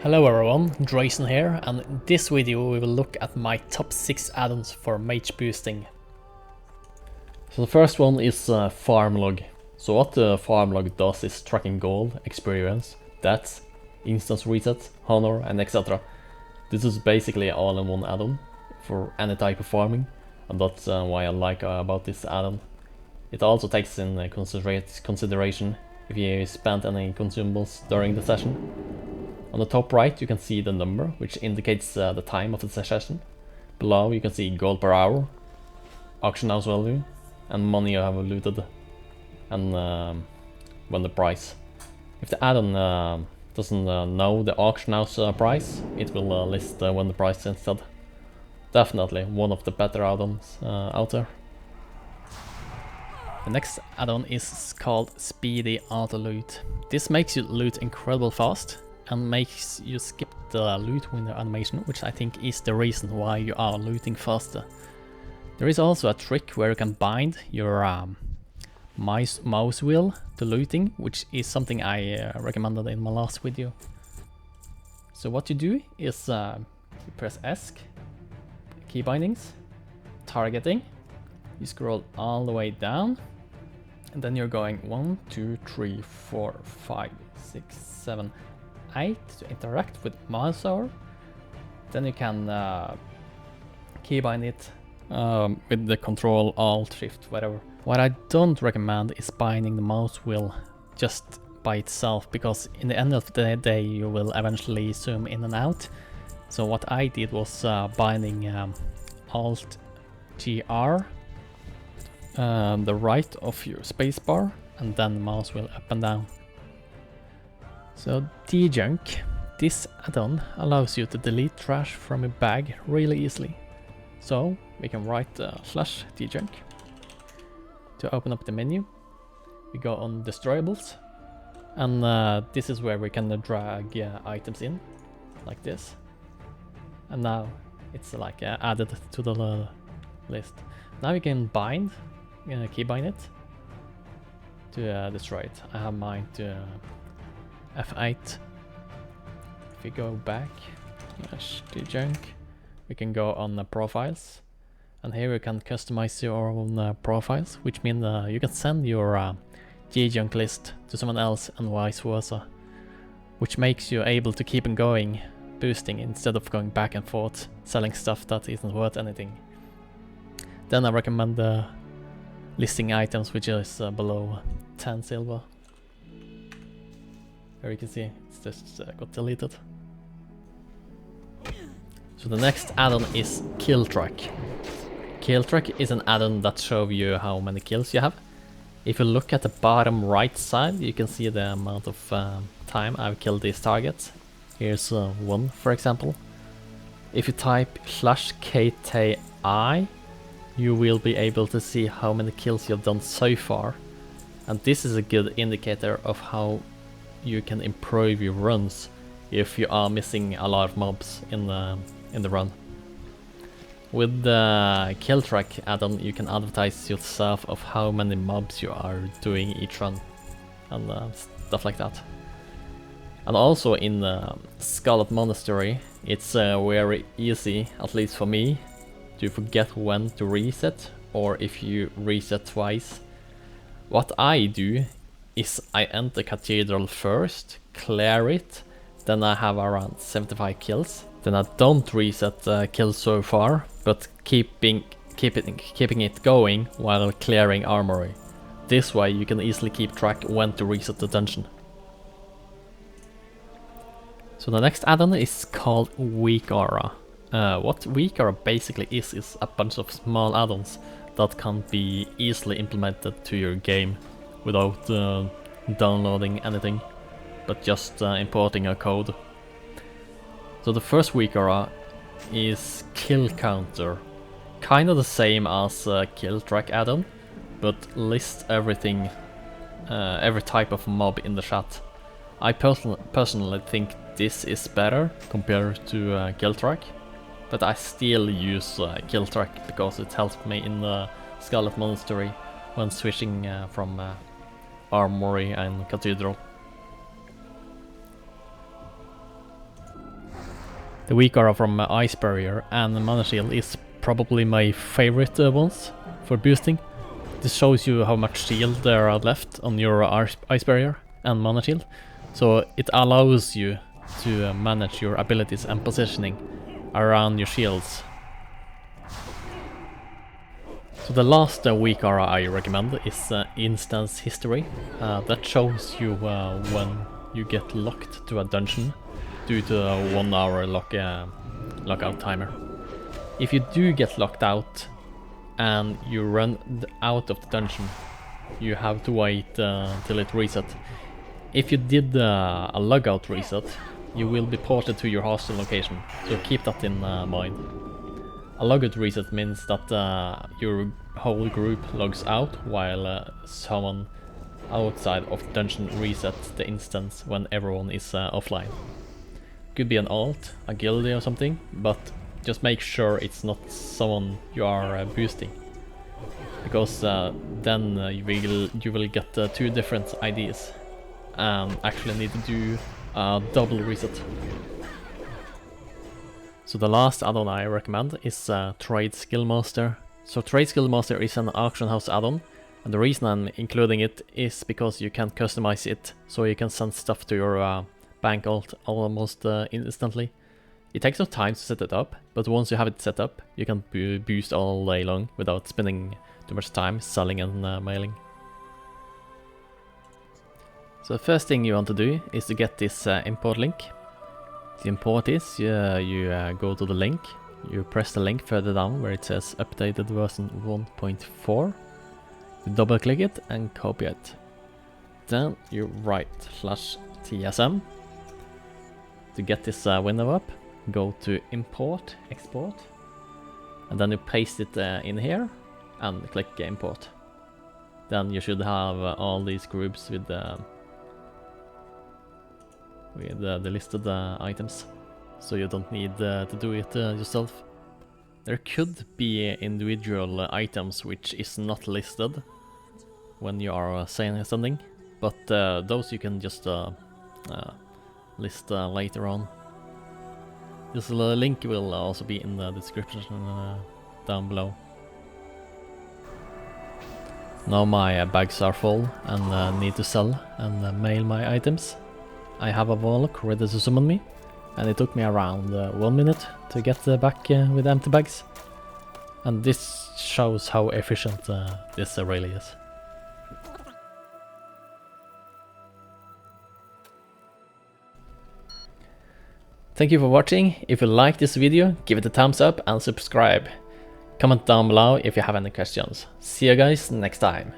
Hello everyone, Drazen here, and in this video we will look at my top 6 add-ons for mage boosting. So the first one is Farmlog. So what the Farmlog does is tracking gold, experience, deaths, instance resets, honor and etc. This is basically all in one add-on for any type of farming, and that's why I like about this add-on. It also takes in consideration if you spent any consumables during the session. On the top right you can see the number, which indicates the time of the session. Below you can see gold per hour, auction house value, and money you have looted, and when the price. If the add-on doesn't know the auction house price, it will list when the price instead. Definitely one of the better add-ons out there. The next add-on is called Speedy autoloot. This makes you loot incredibly fast and makes you skip the loot window animation, which I think is the reason why you are looting faster. There is also a trick where you can bind your mouse wheel to looting, which is something I recommended in my last video. So what you do is you press ESC, key bindings, targeting, you scroll all the way down, and then you're going 1, 2, 3, 4, 5, 6, 7, 8 to interact with mouse over. Then you can keybind it with the Control Alt Shift, whatever. What I don't recommend is binding the mouse wheel just by itself, because in the end of the day you will eventually zoom in and out. So what I did was binding Alt GR, the right of your spacebar, and then the mouse wheel up and down. So Dejunk, this add-on allows you to delete trash from your bag really easily. So we can write /Dejunk to open up the menu. We go on destroyables, and this is where we can drag items in, like this. And now it's like added to the list. Now we can bind, keybind it to destroy it. I have mine to F8. If we go back, Dejunk, we can go on the profiles, and here you can customize your own profiles, which means you can send your Dejunk list to someone else and vice versa, which makes you able to keep on going, boosting, instead of going back and forth, selling stuff that isn't worth anything. Then I recommend listing items which is below 10 silver. Here you can see it's just got deleted. So the next add-on is Killtrack. Killtrack is an add-on that shows you how many kills you have. If you look at the bottom right side, you can see the amount of time I've killed these targets. Here's one, for example. If you type /KTI, you will be able to see how many kills you've done so far. And this is a good indicator of how you can improve your runs if you are missing a lot of mobs in the run. With the Killtrack add-on, you can advertise yourself of how many mobs you are doing each run, and stuff like that. And also in Scarlet Monastery, it's very easy, at least for me, to forget when to reset, or if you reset twice. What I do is I enter Cathedral first, clear it, then I have around 75 kills. Then I don't reset kills so far, but keeping it going while clearing armory. This way you can easily keep track when to reset the dungeon. So the next add-on is called Weakauras. What Weakauras basically is a bunch of small add-ons that can be easily implemented to your game without downloading anything, but just importing a code. So the first Weakauras is Kill Counter, kind of the same as Killtrack add-on, but lists everything, every type of mob in the chat. I personally think this is better compared to Killtrack, but I still use Killtrack because it helps me in the Scarlet Monastery when switching from Armory and Cathedral. The Weakauras from Ice Barrier and Mana Shield is probably my favorite ones for boosting. This shows you how much shield there are left on your Ice Barrier and Mana Shield, so it allows you to manage your abilities and positioning around your shields. So the last Weakauras I recommend is Instance History. That shows you when you get locked to a dungeon due to a 1 hour lockout timer. If you do get locked out and you run out of the dungeon, you have to wait till it resets. If you did a logout reset, you will be ported to your hostel location, so keep that in mind. A logout reset means that your whole group logs out while someone outside of the dungeon resets the instance when everyone is offline. Could be an alt, a guildie or something, but just make sure it's not someone you are boosting, because then you will get 2 different IDs and actually need to do a double reset. So the last add-on I recommend is TradeSkillMaster. So TradeSkillMaster is an auction house add-on, and the reason I'm including it is because you can customize it so you can send stuff to your bank alt almost instantly. It takes some time to set it up, but once you have it set up, you can boost all day long without spending too much time selling and mailing. So the first thing you want to do is to get this import link. The import is you go to the link, you press the link further down where it says updated version 1.4, you double click it and copy it. Then you write /tsm. To get this window up, go to import, export, and then you paste it in here and click import. Then you should have all these groups with the listed items, so you don't need to do it yourself. There could be individual items which is not listed when you are saying something, but those you can just list later on. This link will also be in the description down below. Now my bags are full and need to sell and mail my items. I have a warlock ready to summon me, and it took me around 1 minute to get back with empty bags. And this shows how efficient this really is. Thank you for watching. If you like this video, give it a thumbs up and subscribe. Comment down below if you have any questions. See you guys next time.